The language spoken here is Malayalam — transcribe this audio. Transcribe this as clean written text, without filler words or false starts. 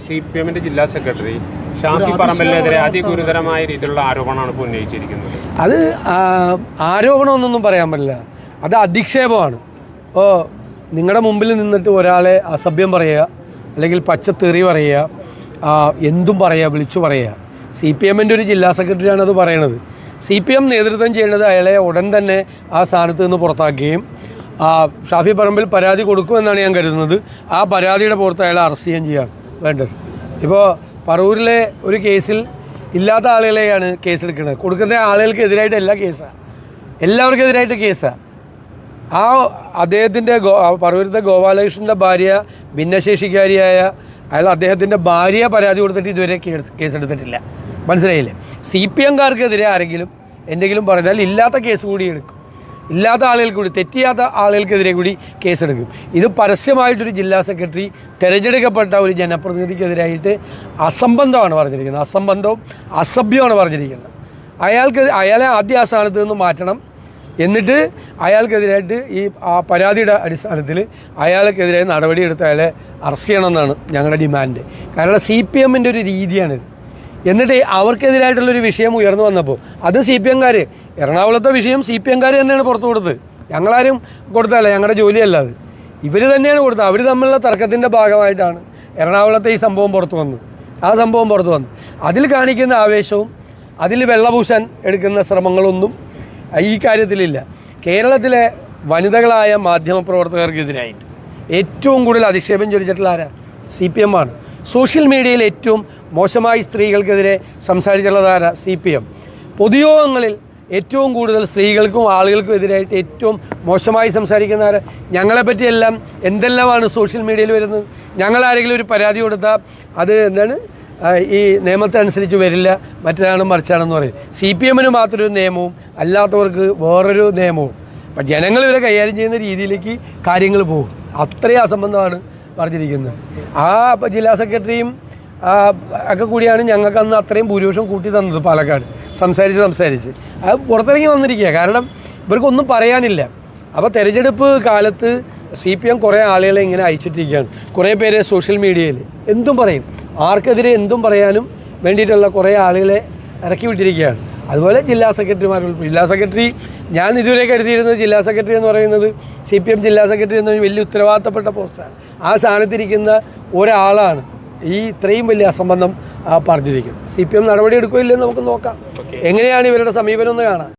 CPM ജില്ലാ സെക്രട്ടറി ഷാഫി പറമ്പലിനെതിരെ അതിഗുരുതരമായ രീതിയിലുള്ള ആരോപണമാണ് ഇപ്പോൾ ഉന്നയിച്ചിരിക്കുന്നത്. അത് ആരോപണമൊന്നും പറയാൻ പറ്റില്ല, അത് അധിക്ഷേപമാണ്. ഇപ്പോൾ നിങ്ങളുടെ മുമ്പിൽ നിന്നിട്ട് ഒരാളെ അസഭ്യം പറയുക, അല്ലെങ്കിൽ പച്ചത്തെറി പറയുക, എന്തും പറയുക, വിളിച്ചു പറയുക. CPM ഒരു ജില്ലാ സെക്രട്ടറിയാണ് അത് പറയണത്. CPM നേതൃത്വം ചെയ്യേണ്ടത് അയാളെ ഉടൻ തന്നെ ആ സ്ഥാനത്ത് നിന്ന് പുറത്താക്കുകയും ഷാഫി പറമ്പിൽ പരാതി കൊടുക്കുമെന്നാണ് ഞാൻ കരുതുന്നത്. ആ പരാതിയുടെ പുറത്ത് അയാളെ അറസ്റ്റ് ചെയ്യുകയും ചെയ്യാണ് വേണ്ടത്. ഇപ്പോൾ പറവൂരിലെ ഒരു കേസിൽ ഇല്ലാത്ത ആളുകളെയാണ് കേസെടുക്കുന്നത്. കൊടുക്കുന്ന ആളുകൾക്ക് എല്ലാ കേസാണ്, എല്ലാവർക്കും എതിരായിട്ട് കേസാണ്. ആ അദ്ദേഹത്തിൻ്റെ പറവൂരത്തെ ഗോപാലകൃഷ്ണൻ്റെ ഭാര്യ ഭിന്നശേഷിക്കാരിയായ അദ്ദേഹത്തിൻ്റെ ഭാര്യ പരാതി കൊടുത്തിട്ട് ഇതുവരെ കേസെടുത്തിട്ടില്ല. മനസ്സിലായില്ലേ? CPMകാർക്കെതിരെ ആരെങ്കിലും എന്തെങ്കിലും പറഞ്ഞാൽ ഇല്ലാത്ത കേസ് കൂടി എടുക്കും, ഇല്ലാത്ത ആളുകൾക്ക് കൂടി, തെറ്റിയാത്ത ആളുകൾക്കെതിരെ കൂടി കേസെടുക്കും. ഇത് പരസ്യമായിട്ടൊരു ജില്ലാ സെക്രട്ടറി തിരഞ്ഞെടുക്കപ്പെട്ട ഒരു ജനപ്രതിനിധിക്കെതിരായിട്ട് അസംബന്ധമാണ് പറഞ്ഞിരിക്കുന്നത്, അസംബന്ധവും അസഭ്യമാണ് പറഞ്ഞിരിക്കുന്നത്. അയാളെ ആദ്യ ആ സ്ഥാനത്ത് നിന്ന് മാറ്റണം. എന്നിട്ട് അയാൾക്കെതിരായിട്ട് ഈ പരാതിയുടെ അടിസ്ഥാനത്തിൽ അയാൾക്കെതിരെ നടപടിയെടുത്ത് അയാളെ അറസ്റ്റ് ചെയ്യണമെന്നാണ് ഞങ്ങളുടെ ഡിമാൻഡ്. കാരണം CPM ഒരു രീതിയാണിത്. എന്നിട്ട് അവർക്കെതിരായിട്ടുള്ളൊരു വിഷയം ഉയർന്നു വന്നപ്പോൾ അത് CPMകാർ, എറണാകുളത്തെ വിഷയം CPMകാർ തന്നെയാണ് പുറത്തു കൊടുത്തത്. ഞങ്ങളാരും കൊടുത്തതല്ല, ഞങ്ങളുടെ ജോലിയല്ല അത്, ഇവർ തന്നെയാണ് കൊടുത്തത്. അവർ തമ്മിലുള്ള തർക്കത്തിൻ്റെ ഭാഗമായിട്ടാണ് എറണാകുളത്തെ ഈ സംഭവം പുറത്തു വന്നത്. ആ സംഭവം പുറത്തു വന്നു. അതിൽ കാണിക്കുന്ന ആവേശവും അതിൽ വെള്ളപൂശാൻ എടുക്കുന്ന ശ്രമങ്ങളൊന്നും ഈ കാര്യത്തിലില്ല. കേരളത്തിലെ വനിതകളായ മാധ്യമപ്രവർത്തകർക്കെതിരായിട്ട് ഏറ്റവും കൂടുതൽ അധിക്ഷേപം ചൊരിച്ചിട്ടുള്ള ആരാ? CPM ആണ്. സോഷ്യൽ മീഡിയയിൽ ഏറ്റവും മോശമായി സ്ത്രീകൾക്കെതിരെ സംസാരിച്ചിട്ടുള്ളത് ആരാ? CPM. പൊതുയോഗങ്ങളിൽ ഏറ്റവും കൂടുതൽ സ്ത്രീകൾക്കും ആളുകൾക്കും എതിരായിട്ട് ഏറ്റവും മോശമായി സംസാരിക്കുന്ന ആരാ? ഞങ്ങളെപ്പറ്റിയെല്ലാം എന്തെല്ലാമാണ് സോഷ്യൽ മീഡിയയിൽ വരുന്നത്. ഞങ്ങളാരെങ്കിലും ഒരു പരാതി കൊടുത്താൽ അത് എന്താണ്, ഈ നിയമത്തിനനുസരിച്ച് വരില്ല, മറ്റൊരാണ് മറിച്ചാണെന്ന് പറയും. CPM മാത്രമൊരു നിയമവും അല്ലാത്തവർക്ക് വേറൊരു നിയമവും. അപ്പം ജനങ്ങൾ ഇവരെ കൈകാര്യം ചെയ്യുന്ന രീതിയിലേക്ക് കാര്യങ്ങൾ പോകും. അത്രയും അസംബന്ധമാണ് പറഞ്ഞിരിക്കുന്നത്. ആ ജില്ലാ സെക്രട്ടറിയും ഒക്കെ കൂടിയാണ് ഞങ്ങൾക്ക് അന്ന് അത്രയും ഭൂരിപക്ഷം കൂട്ടി തന്നത് പാലക്കാട്. സംസാരിച്ച് അത് പുറത്തിറങ്ങി വന്നിരിക്കുക. കാരണം ഇവർക്കൊന്നും പറയാനില്ല. അപ്പോൾ തെരഞ്ഞെടുപ്പ് കാലത്ത് CPM കുറേ ആളുകളെ ഇങ്ങനെ അയച്ചിട്ടിരിക്കുകയാണ്. കുറേ പേര് സോഷ്യൽ മീഡിയയിൽ എന്തും പറയും, ആർക്കെതിരെ എന്തും പറയാനും വേണ്ടിയിട്ടുള്ള കുറേ ആളുകളെ ഇറക്കി വിട്ടിരിക്കുകയാണ്. അതുപോലെ ജില്ലാ സെക്രട്ടറി ഞാൻ ഇതുവരെ കരുതിയിരുന്നത് ജില്ലാ സെക്രട്ടറി എന്ന് പറയുന്നത് CPM ജില്ലാ സെക്രട്ടറി എന്ന വലിയ ഉത്തരവാദിത്തപ്പെട്ട പോസ്റ്റാണ്. ആ സ്ഥാനത്തിരിക്കുന്ന ഒരാളാണ് ഈ ഇത്രയും വലിയ അസംബന്ധം പറഞ്ഞിരിക്കുന്നത്. CPM നടപടി എടുക്കുകയില്ലെന്ന് നമുക്ക് നോക്കാം. എങ്ങനെയാണ് ഇവരുടെ സമീപനം എന്ന് കാണാം.